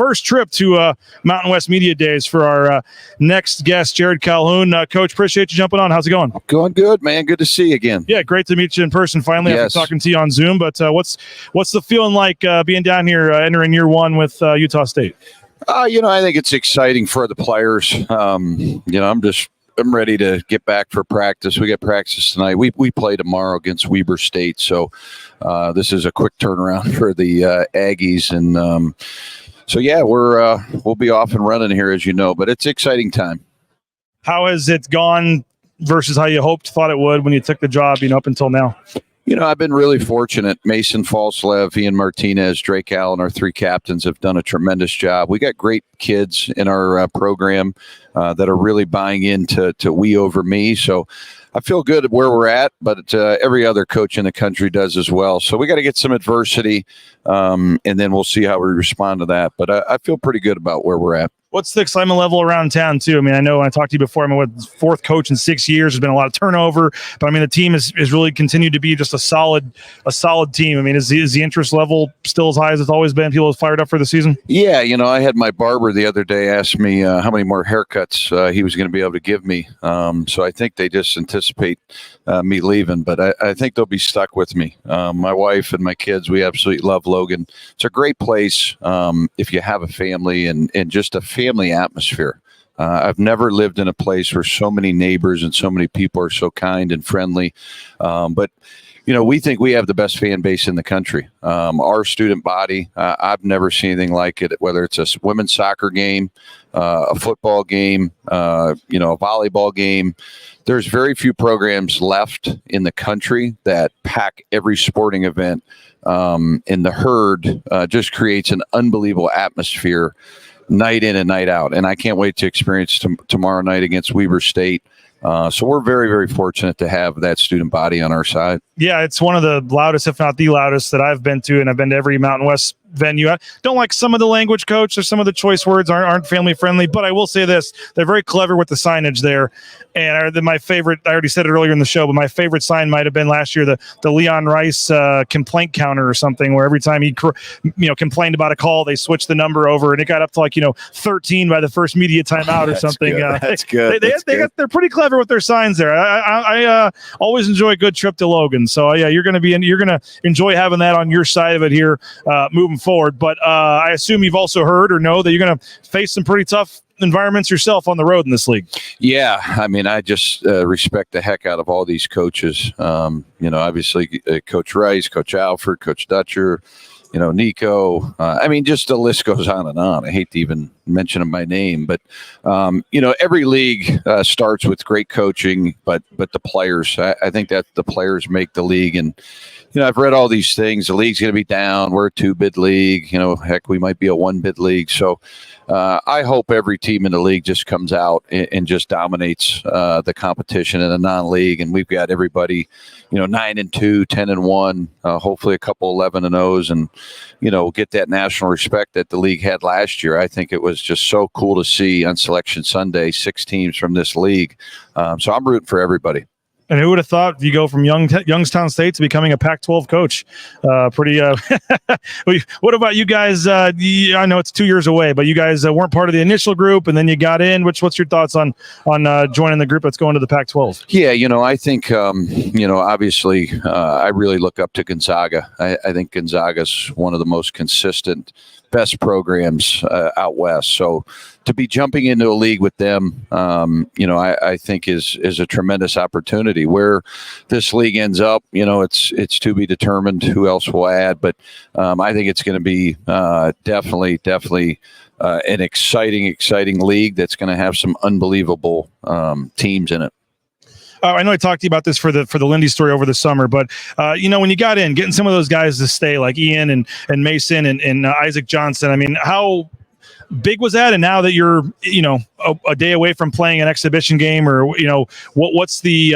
first trip to Mountain West Media Days for our next guest, Jerrod Calhoun. Coach, appreciate you jumping on. How's it going? Going good, man. Good to see you again. Yeah, great to meet you in person finally after talking to you on Zoom. But what's the feeling like being down here entering year one with Utah State? I think it's exciting for the players. I'm ready to get back for practice. We got practice tonight. We play tomorrow against Weber State, so this is a quick turnaround for the Aggies, and we'll be off and running here, as you know. But it's an exciting time. How has it gone versus how you thought it would when you took the job, up until now? I've been really fortunate. Mason Falslev, Ian Martinez, Drake Allen, our three captains have done a tremendous job. We got great kids in our program that are really buying into we over me. So I feel good at where we're at, but every other coach in the country does as well. So we got to get some adversity, and then we'll see how we respond to that. But I feel pretty good about where we're at. What's the excitement level around town, too? I mean, I know when I talked to you before, with fourth coach in 6 years, there's been a lot of turnover, but the team is really continued to be just a solid team. I mean, is the interest level still as high as it's always been? People are fired up for the season? Yeah, I had my barber the other day ask me how many more haircuts he was going to be able to give me. So I think they just anticipate me leaving, but I think they'll be stuck with me. My wife and my kids, we absolutely love Logan. It's a great place if you have a family and just a family atmosphere. I've never lived in a place where so many neighbors and so many people are so kind and friendly. But we think we have the best fan base in the country. Our student body, I've never seen anything like it, whether it's a women's soccer game, a football game, a volleyball game. There's very few programs left in the country that pack every sporting event. And the herd just creates an unbelievable atmosphere night in and night out. And I can't wait to experience tomorrow night against Weber State. So we're very, very fortunate to have that student body on our side. Yeah, it's one of the loudest, if not the loudest, that I've been to, and I've been to every Mountain West venue. I don't like some of the language, Coach, or some of the choice words aren't family friendly, but I will say this: they're very clever with the signage there. And my favorite, I already said it earlier in the show, but my favorite sign might have been last year, the Leon Rice complaint counter or something, where every time he complained about a call, they switched the number over, and it got up to 13 by the first media timeout or something. Good. That's good. They're pretty clever with their signs there. I always enjoy a good trip to Logan. So you're going to enjoy having that on your side of it here moving forward. But I assume you've also heard or know that you're going to face some pretty tough environments yourself on the road in this league. Yeah, I just respect the heck out of all these coaches. Obviously Coach Rice, Coach Alford, Coach Dutcher, Nico. Just the list goes on and on. I hate to even mention them by name, but every league starts with great coaching, but the players. I think that the players make the league. And I've read all these things. The league's going to be down. We're a 2-bid league. Heck, we might be a 1-bid league. So I hope every team in the league just comes out and just dominates the competition in a non-league. And we've got everybody, 9-2, 10-1, hopefully a couple 11-0s, and get that national respect that the league had last year. I think it was just so cool to see on Selection Sunday 6 teams from this league. So I'm rooting for everybody. And who would have thought if you go from Youngstown State to becoming a Pac-12 coach? What about you guys? I know it's 2 years away, but you guys weren't part of the initial group, and then you got in. What's your thoughts on joining the group that's going to the Pac-12? Yeah, I think, obviously, I really look up to Gonzaga. I think Gonzaga's one of the most consistent, best programs out west. So to be jumping into a league with them, I think is a tremendous opportunity. Where this league ends up, it's to be determined who else will add. But I think it's going to be definitely an exciting league that's going to have some unbelievable teams in it. I know I talked to you about this for the Lindy story over the summer, but when you got in, getting some of those guys to stay, like Ian and Mason and Isaac Johnson, how big was that? And now that you're a day away from playing an exhibition game, or what's the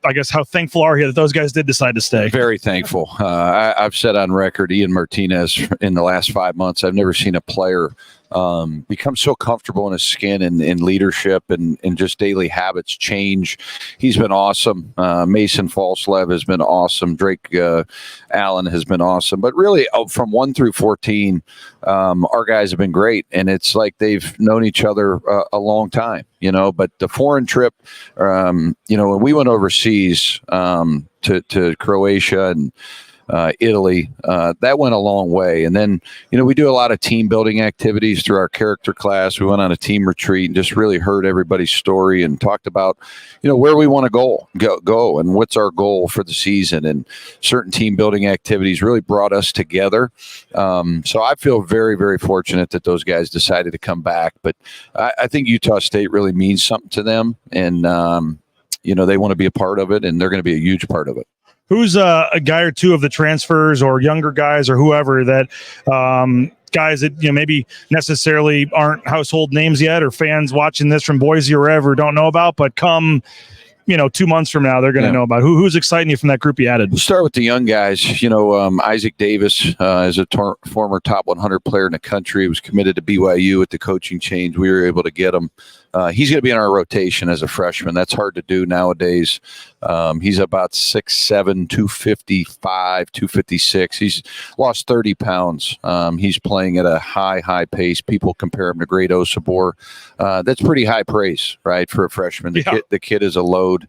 I guess how thankful are you that those guys did decide to stay? Very thankful. I've said on record, Ian Martinez, in the last 5 months, I've never seen a player become so comfortable in his skin and leadership and just daily habits change. He's been awesome. Mason Falslev has been awesome. Drake Allen has been awesome. But really, from 1 through 14, our guys have been great. And it's like they've known each other a long time, But the foreign trip, when we went overseas to Croatia and Italy, that went a long way. And then, we do a lot of team building activities through our character class. We went on a team retreat and just really heard everybody's story and talked about, where we want to go and what's our goal for the season. And certain team building activities really brought us together. So I feel very, very fortunate that those guys decided to come back. But I think Utah State really means something to them. And, they want to be a part of it, and they're going to be a huge part of it. Who's a guy or two of the transfers or younger guys or whoever that guys that maybe necessarily aren't household names yet, or fans watching this from Boise or wherever don't know about, but come 2 months from now they're going to know about? Who's exciting you from that group you added? We'll start with the young guys. Isaac Davis is a former top 100 player in the country. He was committed to BYU with the coaching change. We were able to get him. He's going to be in our rotation as a freshman. That's hard to do nowadays. He's about 6'7", 255, 256. He's lost 30 pounds. He's playing at a high pace. People compare him to Great Osabor. That's pretty high praise, right, for a freshman. The kid is a load.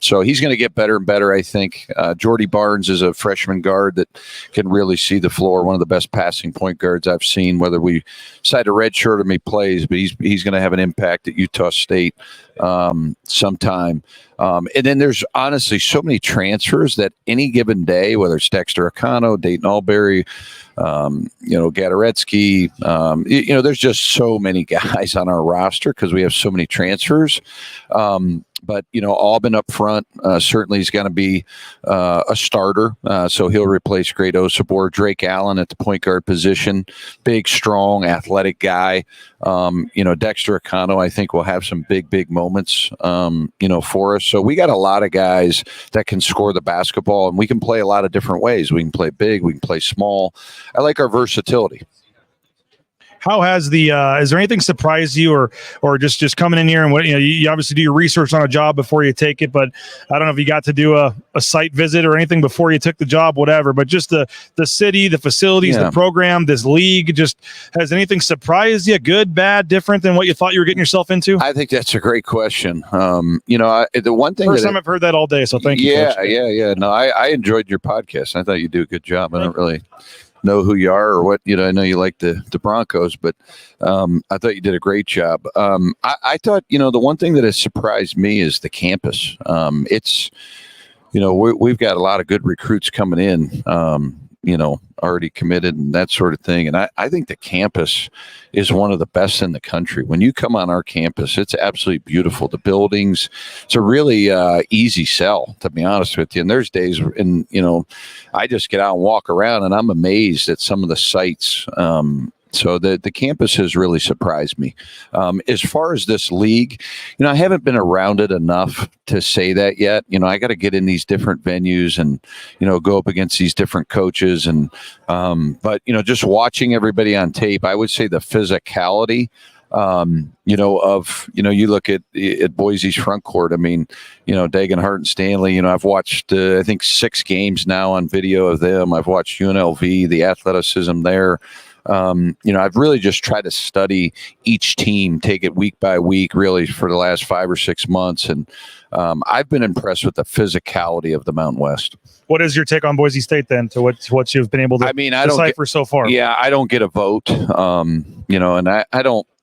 So he's going to get better and better, I think. Jordy Barnes is a freshman guard that can really see the floor, one of the best passing point guards I've seen, whether we decide to redshirt him, he plays, but he's going to have an impact at Utah State sometime. And then there's honestly so many transfers that any given day, whether it's Dexter Acano, Dayton Albury, Gadaretsky, there's just so many guys on our roster because we have so many transfers. But, Aubin up front certainly is going to be a starter. So he'll replace Great Osabor. Drake Allen at the point guard position, big, strong, athletic guy. Dexter Acano, I think, will have some big moments, for us. So we got a lot of guys that can score the basketball, and we can play a lot of different ways. We can play big. We can play small. I like our versatility. How has is there anything surprised you or just coming in here and you obviously do your research on a job before you take it, but I don't know if you got to do a site visit or anything before you took the job, whatever, but just the city, the facilities, the program, this league, just has anything surprised you, good, bad, different than what you thought you were getting yourself into? I think that's a great question. The one thing first time I've heard that all day. So thank you. Yeah. No, I enjoyed your podcast. I thought you do a good job. I don't really know who you are or what, I know you like the Broncos, but I thought you did a great job. I thought, the one thing that has surprised me is the campus. It's, we've got a lot of good recruits coming in, already committed and that sort of thing. And I think the campus is one of the best in the country. When you come on our campus, it's absolutely beautiful. The buildings, it's a really easy sell, to be honest with you. And there's days when, I just get out and walk around and I'm amazed at some of the sites. So the campus has really surprised me. As far as this league, I haven't been around it enough to say that yet. I got to get in these different venues and, go up against these different coaches. And, but, just watching everybody on tape, I would say the physicality, you look at Boise's front court. I mean, Dagan Hart and Stanley, I've watched, I think 6 games now on video of them. I've watched UNLV, the athleticism there. I've really just tried to study each team, take it week by week, really for the last 5 or 6 months. And I've been impressed with the physicality of the Mountain West. What is your take on Boise State then, to what you've been able to decipher so far? Yeah, I don't get a vote, and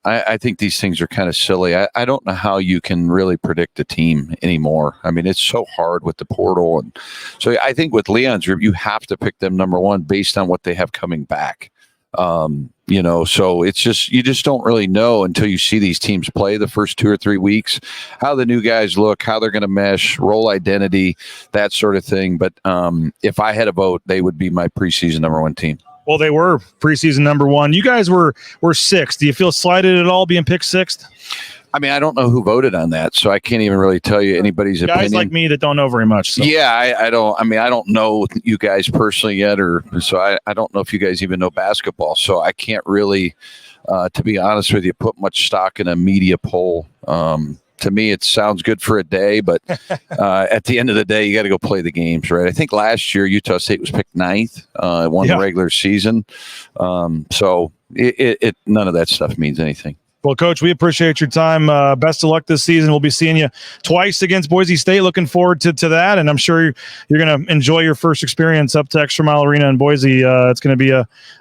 I think these things are kind of silly. I don't know how you can really predict a team anymore. I mean, it's so hard with the portal. And so I think with Leon's group, you have to pick them number one based on what they have coming back. So it's just, you just don't really know until you see these teams play the first 2 or 3 weeks, how the new guys look, how they're going to mesh, role identity, that sort of thing. But if I had a vote, they would be my preseason number 1 team. Well, they were preseason number 1. You guys were 6th. Do you feel slighted at all being picked 6th? I mean, I don't know who voted on that, so I can't even really tell you anybody's Guys opinion. like me that don't know very much. So. Yeah, I don't. I mean, I don't know you guys personally yet, so I don't know if you guys even know basketball. So I can't really, to be honest with you, put much stock in a media poll. To me, it sounds good for a day, but at the end of the day, you got to go play the games, right? I think last year Utah State was picked 9th, won the regular season. So it none of that stuff means anything. Well, Coach, we appreciate your time. Best of luck this season. We'll be seeing you twice against Boise State. Looking forward to that, and I'm sure you're going to enjoy your first experience up to Extra Mile Arena in Boise. It's going to be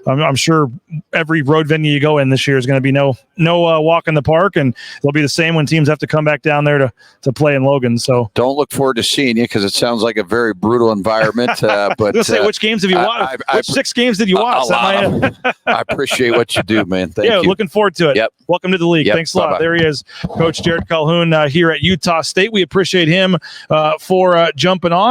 I'm sure every road venue you go in this year is going to be no walk in the park, and it'll be the same when teams have to come back down there to play in Logan. So don't look forward to seeing you because it sounds like a very brutal environment. But let's say, which games have you watched? Which 6 games did you watch? I appreciate what you do, man. Thank you. Looking forward to it. Yep. Welcome to the league. Yep. Thanks a lot. Bye-bye. There he is, Coach Jerrod Calhoun here at Utah State. We appreciate him for jumping on.